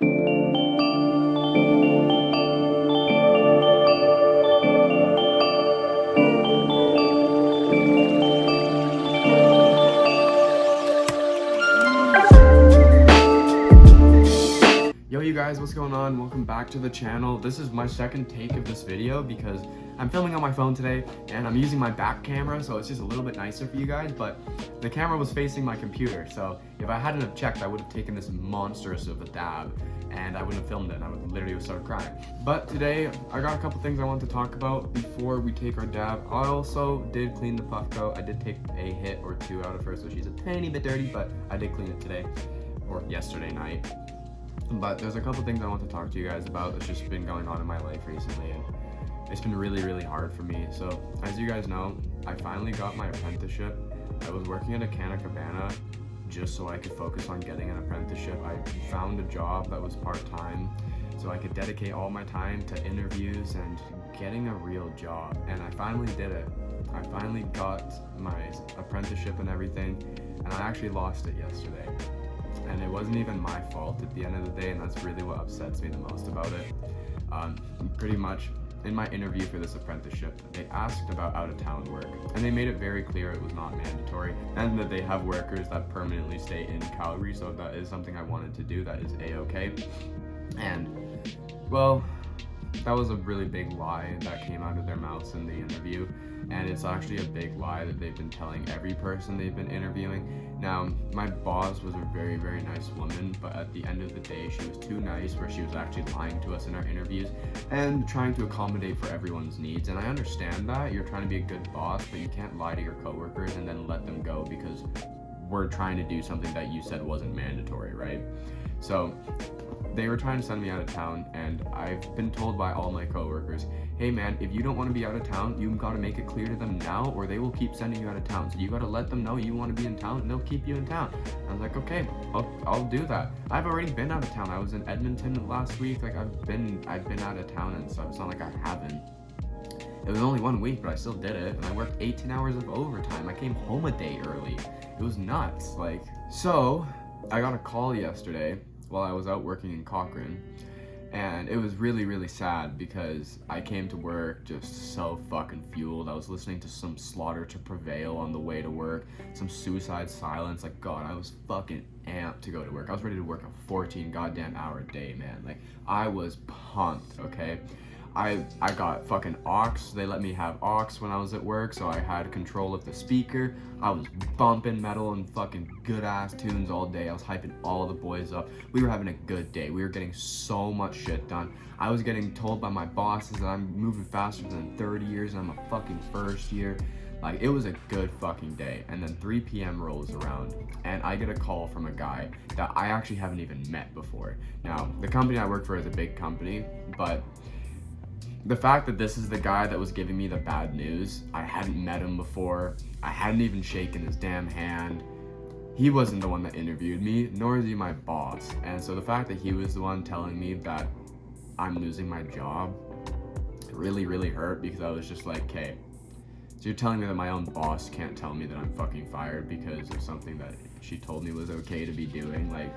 Yo, you guys, what's going on? Welcome back to the channel. This is my second take of this video because I'm filming on my phone today and I'm using my back camera, so it's just a little bit nicer for you guys, but the camera was facing my computer, so if I hadn't have checked, I would have taken this monstrous of a dab and I wouldn't have filmed it and I would literally have started crying. But today, I got a couple things I want to talk about before we take our dab. I also did clean the Puffco. I did take a hit or two out of her, so she's a tiny bit dirty, but I did clean it today, or yesterday night. But there's a couple things I want to talk to you guys about that's just been going on in my life recently, and it's been really hard for me. So as you guys know, I finally got my apprenticeship. I was working at a Canna Cabana just so I could focus on getting an apprenticeship. I found a job that was part-time so I could dedicate all my time to interviews and getting a real job, and I finally did it. I finally got my apprenticeship and everything, and I actually lost it yesterday. And it wasn't even my fault at the end of the day, and that's really what upsets me the most about it. Pretty much, in my interview for this apprenticeship, they asked about out-of-town work, and they made it very clear it was not mandatory, and that they have workers that permanently stay in Calgary, so if that is something I wanted to do, that is a-okay. And, well, that was a really big lie that came out of their mouths in the interview, and it's actually a big lie that they've been telling every person they've been interviewing. Now, my boss was a very nice woman, but at the end of the day, she was too nice where she was actually lying to us in our interviews and trying to accommodate for everyone's needs. And I understand that you're trying to be a good boss, but you can't lie to your coworkers and then let them go because we're trying to do something that you said wasn't mandatory, right? So they were trying to send me out of town, and I've been told by all my coworkers, hey man, if you don't want to be out of town, you gotta make it clear to them now or they will keep sending you out of town. So you gotta let them know you want to be in town and they'll keep you in town. I was like, okay, I'll do that. I've already been out of town. I was in Edmonton last week. Like I've been out of town and stuff. It's not like I haven't. It was only 1 week, but I still did it, and I worked 18 hours of overtime. I came home a day early. It was nuts. Like, so I got a call yesterday while I was out working in Cochrane, and it was really sad because I came to work just so fucking fueled. I was listening to some Slaughter to Prevail on the way to work, some Suicide Silence. Like, God, I was fucking amped to go to work. I was ready to work a 14 goddamn hour day, man. Like, I was pumped, okay? I got fucking aux. They let me have aux when I was at work, so I had control of the speaker. I was bumping metal and fucking good ass tunes all day. I was hyping all the boys up. We were having a good day. We were getting so much shit done. I was getting told by my bosses that I'm moving faster than 30 years and I'm a fucking first year. Like, it was a good fucking day. And then 3 p.m. rolls around and I get a call from a guy that I actually haven't even met before. Now, the company I work for is a big company, but the fact that this is the guy that was giving me the bad news, I hadn't met him before, I hadn't even shaken his damn hand. He wasn't the one that interviewed me, nor is he my boss. And so the fact that he was the one telling me that I'm losing my job really hurt, because I was just like, okay, so you're telling me that my own boss can't tell me that I'm fucking fired because of something that she told me was okay to be doing? Like,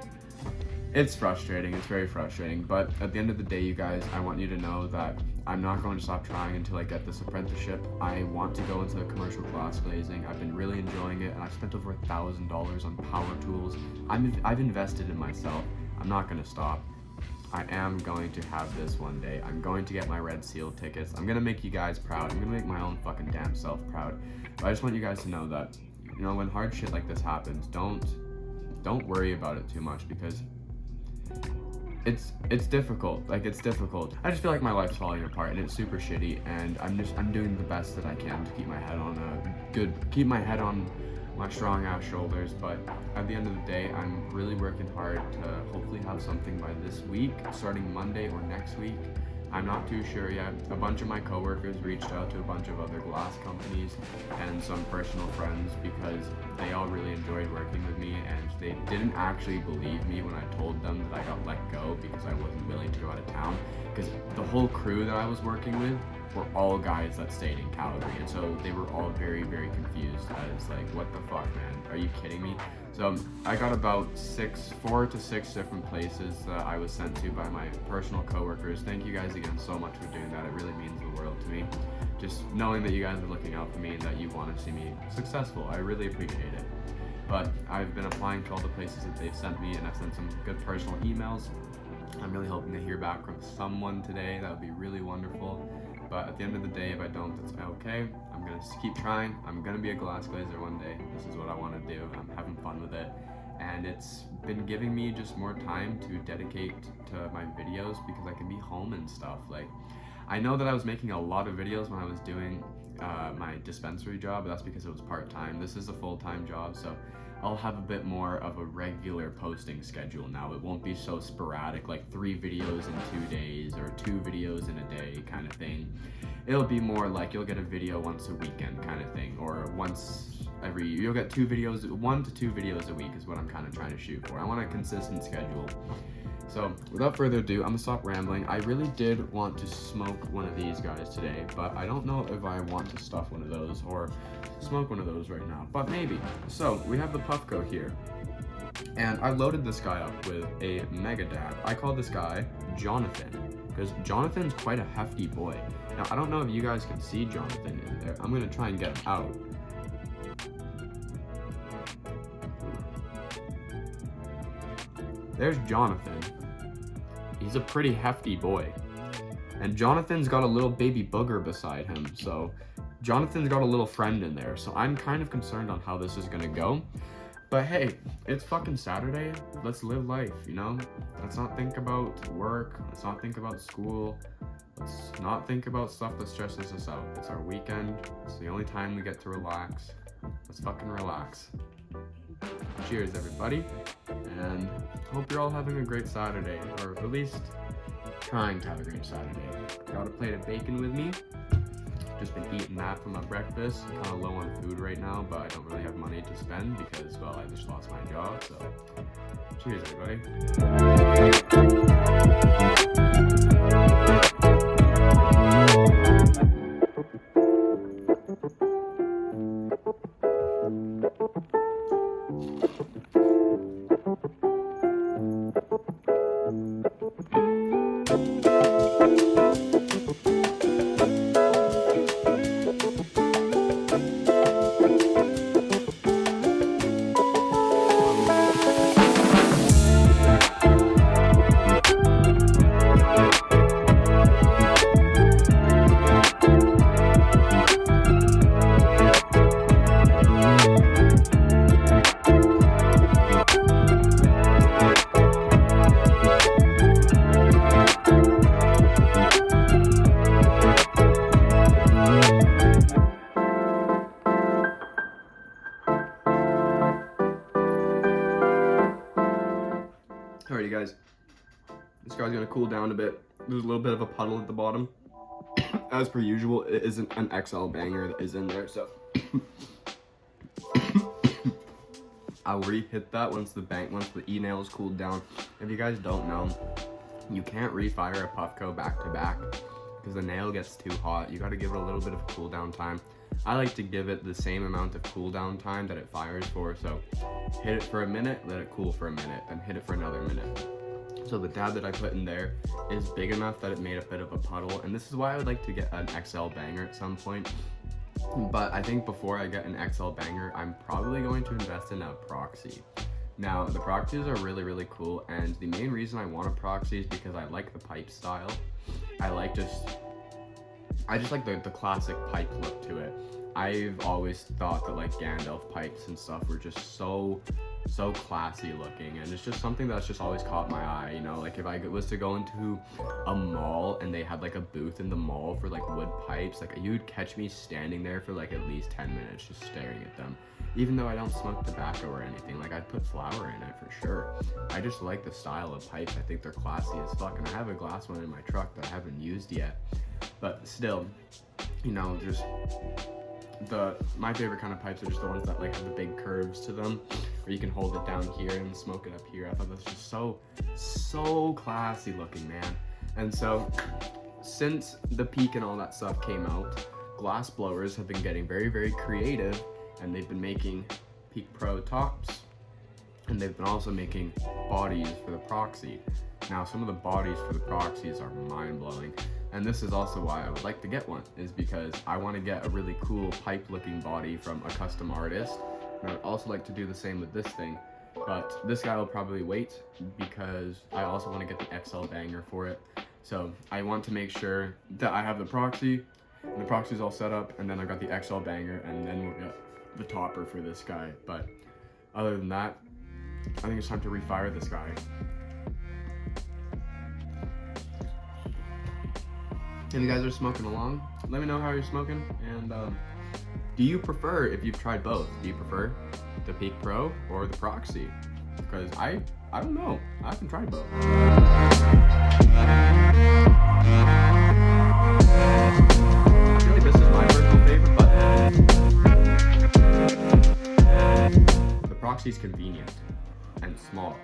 it's frustrating, it's very frustrating, but at the end of the day, you guys, I want you to know that I'm not going to stop trying until I get this apprenticeship. I want to go into commercial glass glazing. I've been really enjoying it, and I've spent over $1,000 on power tools. I've invested in myself. I'm not going to stop. I am going to have this one day. I'm going to get my Red Seal tickets. I'm going to make you guys proud. I'm going to make my own fucking damn self proud. But I just want you guys to know that, you know, when hard shit like this happens, don't worry about it too much, because it's difficult. Like, it's difficult. I just feel like my life's falling apart and it's super shitty, and I'm doing the best that I can to keep my head on my strong ass shoulders. But at the end of the day, I'm really working hard to hopefully have something by this week, starting Monday or next week. I'm not too sure yet. A bunch of my coworkers reached out to a bunch of other glass companies and some personal friends because they all really enjoyed working with me, and they didn't actually believe me when I told them that I got let go because I wasn't willing to go out of town. Because the whole crew that I was working with, were all guys that stayed in Calgary, and so they were all very, very confused as like, what the fuck, man? Are you kidding me? So I got about 4 to 6 different places that I was sent to by my personal coworkers. Thank you guys again so much for doing that. It really means the world to me. Just knowing that you guys are looking out for me and that you want to see me successful, I really appreciate it. But I've been applying to all the places that they've sent me, and I've sent some good personal emails. I'm really hoping to hear back from someone today. That would be really wonderful. But at the end of the day, if I don't, that's okay. I'm gonna keep trying. I'm gonna be a glass glazer one day. This is what I want to do. I'm having fun with it, and it's been giving me just more time to dedicate to my videos because I can be home and stuff. Like, I know that I was making a lot of videos when I was doing my dispensary job, but that's because it was part-time. This is a full-time job, so I'll have a bit more of a regular posting schedule now. It won't be so sporadic, like 3 videos in 2 days or 2 videos in a day kind of thing. It'll be more like you'll get a video once a weekend kind of thing, or you'll get 2 videos, 1 to 2 videos a week is what I'm kind of trying to shoot for. I want a consistent schedule. So without further ado, I'm gonna stop rambling. I really did want to smoke one of these guys today, but I don't know if I want to stuff one of those or smoke one of those right now, but maybe. So we have the Puffco here, and I loaded this guy up with a Mega Dab. I call this guy Jonathan because Jonathan's quite a hefty boy. Now I don't know if you guys can see Jonathan in there. I'm gonna try and get him out. There's Jonathan. He's a pretty hefty boy. And Jonathan's got a little baby booger beside him, so Jonathan's got a little friend in there, so I'm kind of concerned on how this is gonna go. But hey, it's fucking Saturday. Let's live life, you know? Let's not think about work. Let's not think about school. Let's not think about stuff that stresses us out. It's our weekend. It's the only time we get to relax. Let's fucking relax. Cheers, everybody, and hope you're all having a great Saturday, or at least trying to have a great Saturday. Got a plate of bacon with me. Just been eating that for my breakfast. I'm kind of low on food right now, but I don't really have money to spend because, well, I just lost my job, so cheers, everybody. Alrighty guys, this guy's gonna cool down a bit. There's a little bit of a puddle at the bottom. As per usual, it isn't an XL banger that is in there, so I'll re-hit that once the e-nails cooled down. If you guys don't know, you can't refire a Puffco back to back because the nail gets too hot. You gotta give it a little bit of cool down time. I like to give it the same amount of cool down time that it fires for, so hit it for a minute, let it cool for a minute, then hit it for another minute. So the dab that I put in there is big enough that it made a bit of a puddle, and this is why I would like to get an XL banger at some point. But I think before I get an XL banger, I'm probably going to invest in a proxy. Now, the proxies are really, really cool, and the main reason I want a proxy is because I like the pipe style. I just like the classic pipe look to it. I've always thought that like Gandalf pipes and stuff were just so classy looking, and it's just something that's just always caught my eye, you know? Like if I was to go into a mall and they had like a booth in the mall for like wood pipes, like you'd catch me standing there for like at least 10 minutes just staring at them. Even though I don't smoke tobacco or anything, like I'd put flour in it for sure. I just like the style of pipes. I think they're classy as fuck, and I have a glass one in my truck that I haven't used yet. But still, you know, just my favorite kind of pipes are just the ones that like have the big curves to them, where you can hold it down here and smoke it up here. I thought that's just so classy looking, man. And so since the Peak and all that stuff came out, glass blowers have been getting very, very creative, and they've been making Peak Pro tops, and they've been also making bodies for the Proxy. Now, some of the bodies for the Proxies are mind-blowing, and this is also why I would like to get one, is because I want to get a really cool pipe-looking body from a custom artist, and I would also like to do the same with this thing, but this guy will probably wait because I also want to get the XL banger for it. So I want to make sure that I have the Proxy, and the Proxy's all set up, and then I got the XL banger, and then we'll get the topper for this guy. But other than that, I think it's time to refire this guy. If you guys are smoking along, let me know how you're smoking, and do you prefer, if you've tried both, do you prefer the Peak Pro or the Proxy? Because I don't know, I haven't tried both. I feel like this is my personal favorite, but the Proxy's convenient and small.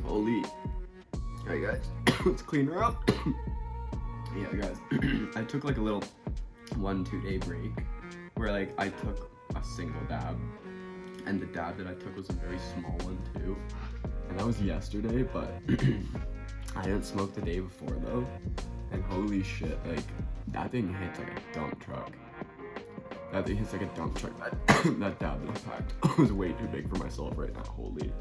Holy. Alright guys, let's clean her up. Yeah guys, I took like a little 1-2 day break where like I took a single dab, and the dab that I took was a very small one too, and that was yesterday, but I didn't smoke the day before though, and holy shit, like that thing hits like a dump truck. That thing hits like a dump truck. That dab that I packed was way too big for myself right now, holy.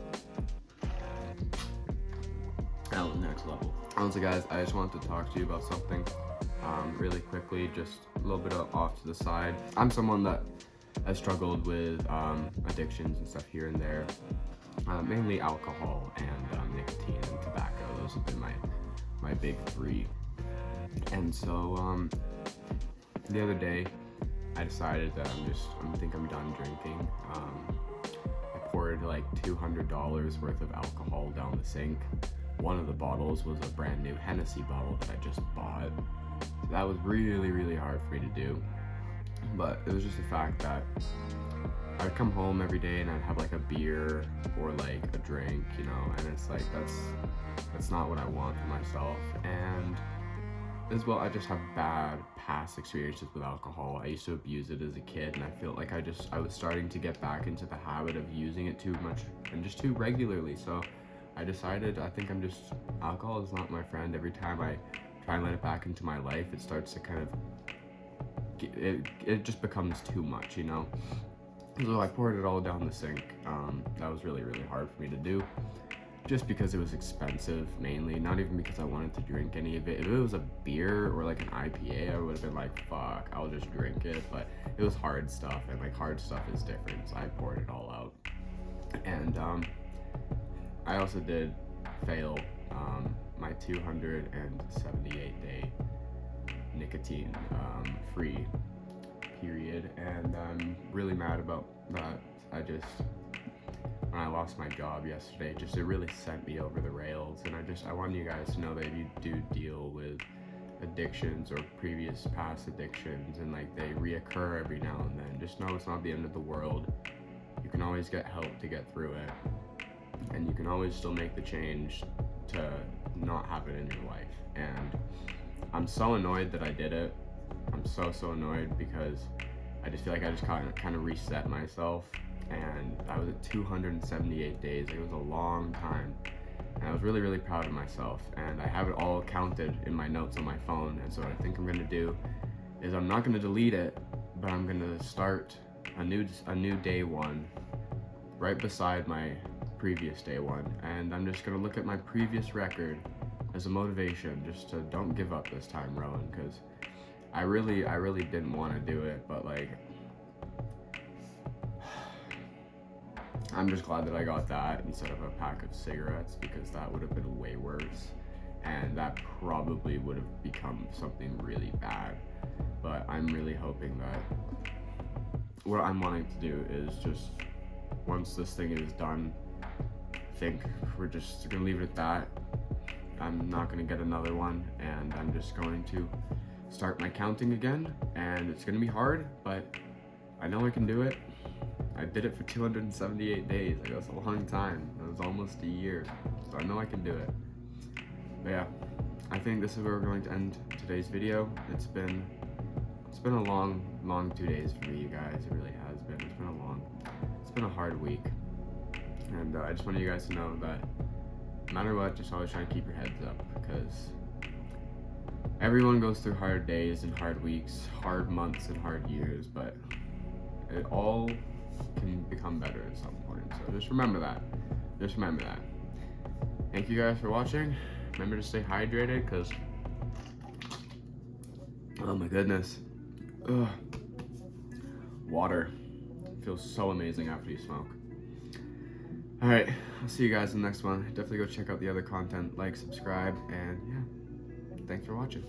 That was next level. Honestly guys, I just wanted to talk to you about something really quickly, just a little bit off to the side. I'm someone that has struggled with addictions and stuff here and there, mainly alcohol and nicotine and tobacco. Those have been my big three. And so the other day I decided that I think I'm done drinking. I poured like $200 worth of alcohol down the sink. One of the bottles was a brand new Hennessy bottle that I just bought. So that was really, really hard for me to do. But it was just the fact that I'd come home every day and I'd have like a beer or like a drink, you know, and it's like that's not what I want for myself. And as well, I just have bad past experiences with alcohol. I used to abuse it as a kid, and I feel like I was starting to get back into the habit of using it too much and just too regularly. So I decided, alcohol is not my friend. Every time I try and let it back into my life, it starts to kind of, it just becomes too much, you know? So I poured it all down the sink. That was really, really hard for me to do, just because it was expensive, mainly, not even because I wanted to drink any of it. If it was a beer or like an IPA, I would have been like, fuck, I'll just drink it, but it was hard stuff, and like hard stuff is different, so I poured it all out. And I also did fail my 278 day nicotine free period, and I'm really mad about that. When I lost my job yesterday, it really sent me over the rails, and I want you guys to know that if you do deal with addictions or past addictions, and like they reoccur every now and then, just know it's not the end of the world. You can always get help to get through it, and you can always still make the change to not have it in your life. And I'm so annoyed that I did it. I'm so annoyed, because I just feel like I just kind of reset myself, and I was at 278 days. It was a long time, and I was really, really proud of myself, and I have it all counted in my notes on my phone. And so what I think I'm gonna do is I'm not gonna delete it, but I'm gonna start a new day one right beside my previous day one, and I'm just gonna look at my previous record as a motivation, just to don't give up this time, Rowan, because I really didn't want to do it, but like, I'm just glad that I got that instead of a pack of cigarettes, because that would have been way worse, and that probably would have become something really bad. But I'm really hoping that what I'm wanting to do is just, once this thing is done, I think we're just gonna leave it at that. I'm not gonna get another one, and I'm just going to start my counting again, and it's gonna be hard, but I know I can do it. I did it for 278 days. Like, that's a long time. It was almost a year, so I know I can do it. But yeah, I think this is where we're going to end today's video. It's been a long 2 days for me, you guys. It really has been. It's been a hard week, and I just wanted you guys to know that no matter what, just always try to keep your heads up, because everyone goes through hard days and hard weeks, hard months and hard years, but it all can become better at some point. So just remember that. Thank you guys for watching. Remember to stay hydrated, because oh my goodness, water feels so amazing after you smoke. All right, I'll see you guys in the next one. Definitely go check out the other content, like, subscribe, and yeah, thanks for watching.